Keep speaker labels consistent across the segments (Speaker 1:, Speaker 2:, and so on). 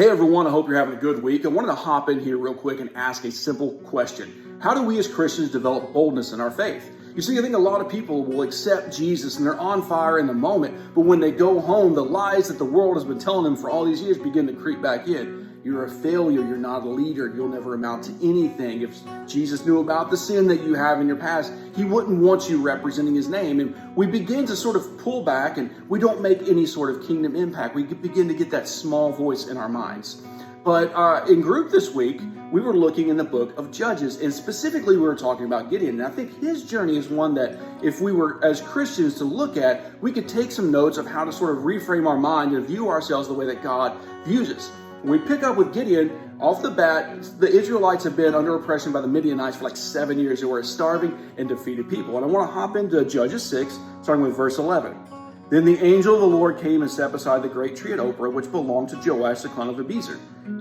Speaker 1: Hey everyone, I hope you're having a good week. I wanted to hop in here real quick and ask a simple question. How do we as Christians develop boldness in our faith? You see, I think a lot of people will accept Jesus and they're on fire in the moment, but when they go home, the lies that the world has been telling them for all these years begin to creep back in. You're a failure, you're not a leader, you'll never amount to anything. If Jesus knew about the sin that you have in your past, he wouldn't want you representing his name. And we begin to sort of pull back and we don't make any sort of kingdom impact. We begin to get that small voice in our minds. But in group this week, we were looking in the book of Judges, and specifically we were talking about Gideon. And I think his journey is one that if we were as Christians to look at, we could take some notes of how to sort of reframe our mind and view ourselves the way that God views us. When we pick up with Gideon, off the bat, the Israelites have been under oppression by the Midianites for like 7 years. They were a starving and defeated people. And I want to hop into Judges 6, starting with verse 11. Then the angel of the Lord came and sat beside the great tree at Oprah, which belonged to Joash, the son of Abiezr.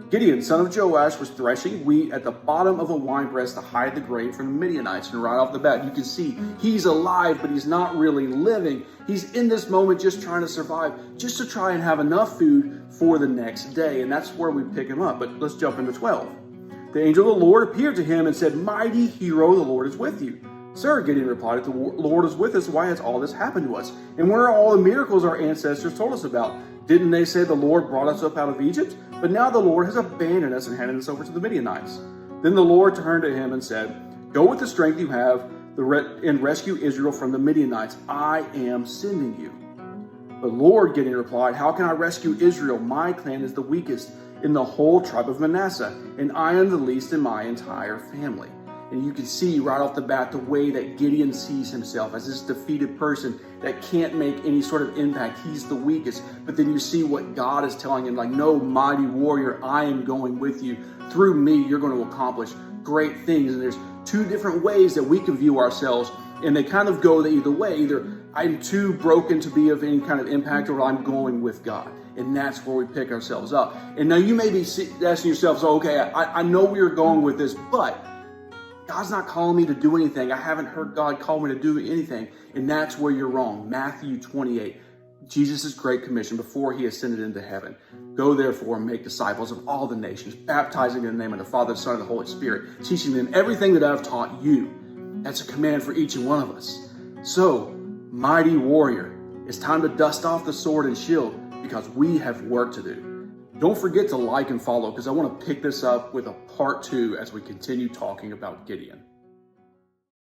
Speaker 1: Gideon, son of Joash, was threshing wheat at the bottom of a winepress to hide the grain from the Midianites. And right off the bat, you can see he's alive, but he's not really living. He's in this moment just trying to survive, just to try and have enough food for the next day. And that's where we pick him up. But let's jump into 12. The angel of the Lord appeared to him and said, "Mighty hero, the Lord is with you." "Sir," Gideon replied, "if the Lord is with us, why has all this happened to us? And where are all the miracles our ancestors told us about? Didn't they say the Lord brought us up out of Egypt? But now the Lord has abandoned us and handed us over to the Midianites." Then the Lord turned to him and said, "Go with the strength you have and rescue Israel from the Midianites. I am sending you." "But Lord," Gideon replied, "how can I rescue Israel? My clan is the weakest in the whole tribe of Manasseh, and I am the least in my entire family." And you can see right off the bat the way that Gideon sees himself as this defeated person that can't make any sort of impact. He's the weakest. But then you see what God is telling him, like, "No, mighty warrior, I am going with you. Through me, you're going to accomplish great things." And there's two different ways that we can view ourselves, and they kind of go either way. Either I'm too broken to be of any kind of impact, or I'm going with God. And that's where we pick ourselves up. And now you may be asking yourself, so, okay, I know we are going with this, but God's not calling me to do anything. I haven't heard God call me to do anything. And that's where you're wrong. Matthew 28, Jesus' great commission before he ascended into heaven. "Go therefore and make disciples of all the nations, baptizing in the name of the Father, the Son, and the Holy Spirit, teaching them everything that I've taught you." That's a command for each and one of us. So, mighty warrior, it's time to dust off the sword and shield because we have work to do. Don't forget to like and follow because I want to pick this up with a part 2 as we continue talking about Gideon.